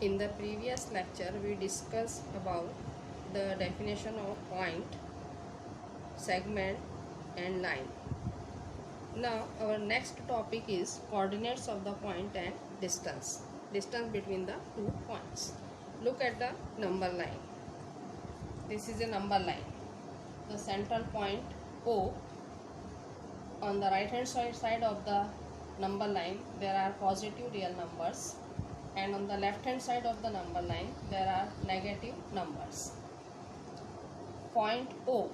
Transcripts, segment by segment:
In the previous lecture, we discussed about the definition of point, segment and line. Now, our next topic is coordinates of the point and distance between the 2 points. Look at the number line. This is a number line. The central point O. On the right hand side of the number line, there are positive real numbers, and on the left hand side of the number line there are negative numbers. Point O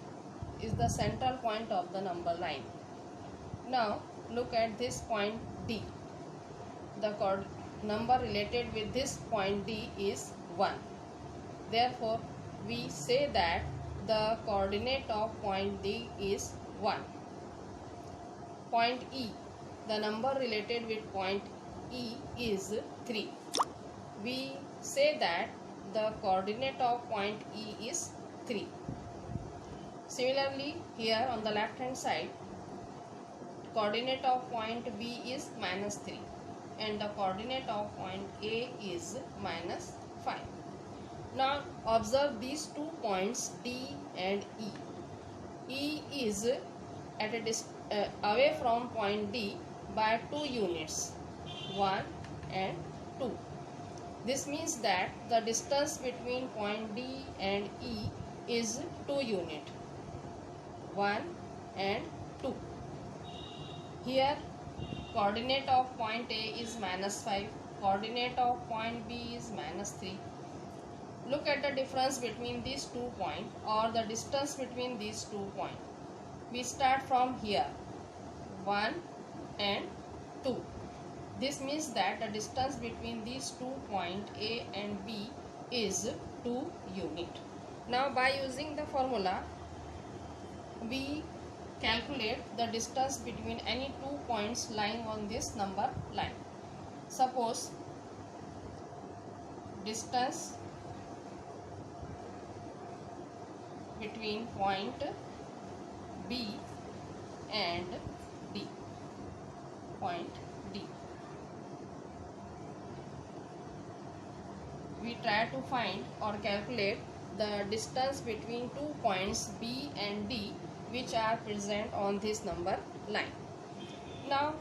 is the central point of the number line. Now look at this point D. The number related with this point D is 1. Therefore we say that the coordinate of point D is 1. Point E, the number related with point E is 3. We say that the coordinate of point E is 3. Similarly, here on the left hand side, coordinate of point B is -3 and the coordinate of point A is -5. Now observe these 2 points D and E. E is at a away from point D by 2 units, 1 and 2. This means that the distance between point D and E is 2 units, 1 and 2. Here coordinate of point A is -5, coordinate of point B is -3. Look at the difference between these 2 points or the distance between these 2 points. We start from here, 1 and 2. This means that the distance between these 2 points A and B is 2 units. Now by using the formula, we calculate the distance between any 2 points lying on this number line. Suppose distance between point B and D, point D. We try to find or calculate the distance between 2 points B and D which are present on this number line. Now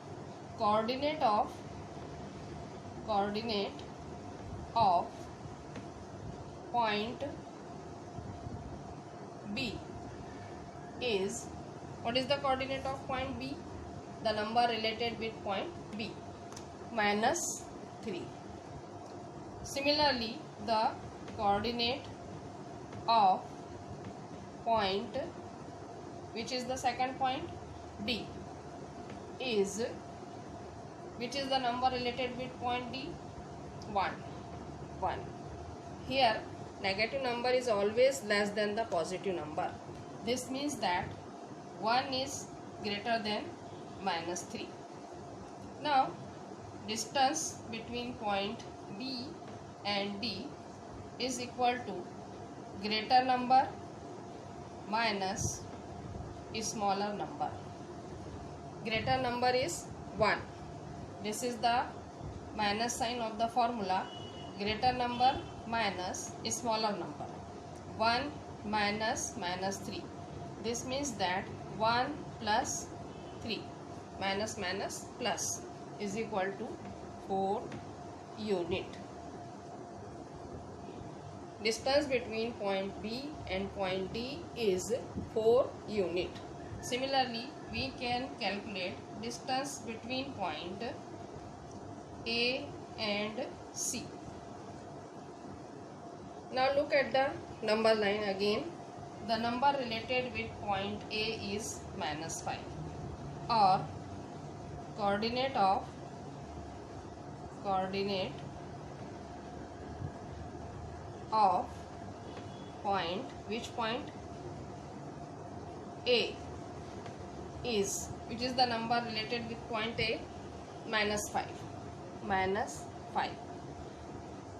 coordinate of point B is, what is the coordinate of point B? The number related with point B, -3. Similarly, the coordinate of point, which is the second point, D, is, which is the number related with point D? 1. Here negative number is always less than the positive number. This means that 1 is greater than -3. Now distance between point B and D is equal to greater number minus smaller number. Greater number is 1. This is the minus sign of the formula. Greater number minus smaller number. 1 minus -3. This means that 1 plus 3 minus plus is equal to 4 unit. Distance between point B and point D is 4 unit. Similarly, we can calculate distance between point A and C. Now look at the number line again. The number related with point A is -5, or coordinate of point, which point? A is, which is the number related with point A? -5.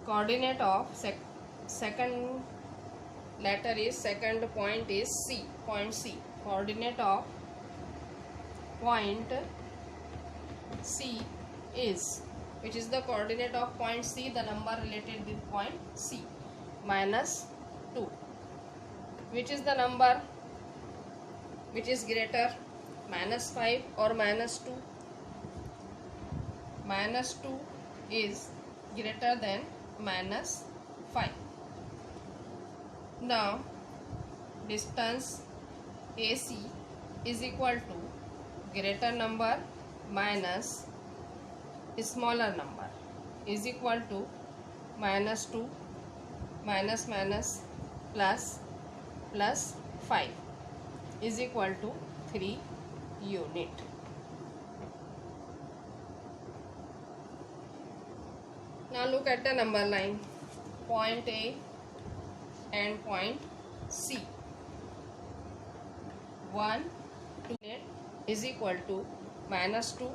Coordinate of second letter is, second point is C, point C. Coordinate of point C is which is the coordinate of point C, the number related with point C, minus 2. Which is the number which is greater, minus 5 or minus 2? Minus 2 is greater than minus 5. Now distance AC is equal to greater number minus smaller number is equal to minus 2 minus minus plus 5 is equal to 3 unit. Now look at the number line, point A and point C. 1 2 is equal to minus 2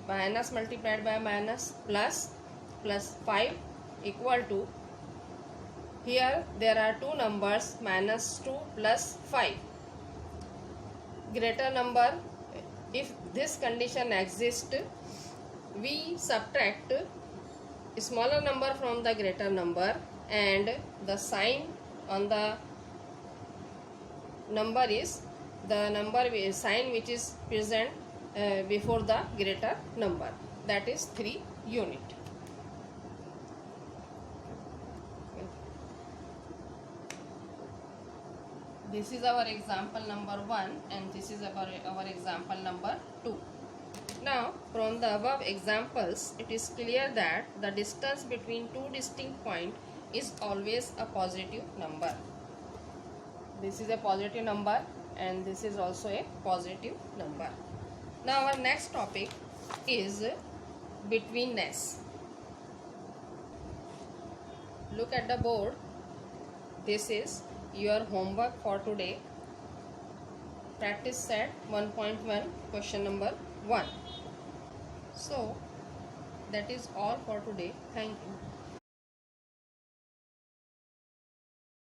minus multiplied by minus plus 5 equal to, here there are two numbers minus 2 plus 5. Greater number, if this condition exists, we subtract smaller number from the greater number and the sign on the number is the number sign which is present before the greater number, that is 3 unit. This is our example number 1 and this is our example number 2. Now from the above examples, it is clear that the distance between two distinct points is always a positive number. This is a positive number and this is also a positive number. Now our next topic is betweenness. Look at the board. This is your homework for today. Practice set 1.1, question number 1. So that is all for today. Thank you.